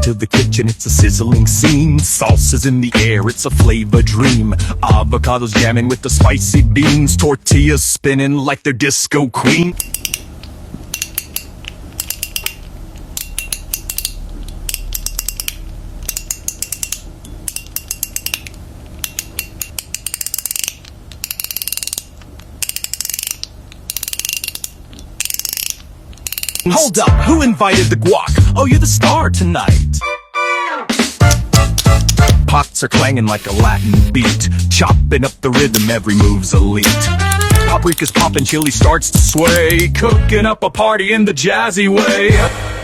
into the kitchen, it's a sizzling scene. Salsa's in the air, it's a flavor dream. Avocados jamming with the spicy beans. Tortillas spinning like they're disco queen. Hold up, who invited the guac? Oh, you're the star tonight. Pots are clanging like a Latin beat, chopping up the rhythm, every move's elite. Paprika's popping, chili starts to sway, cooking up a party in the jazzy way.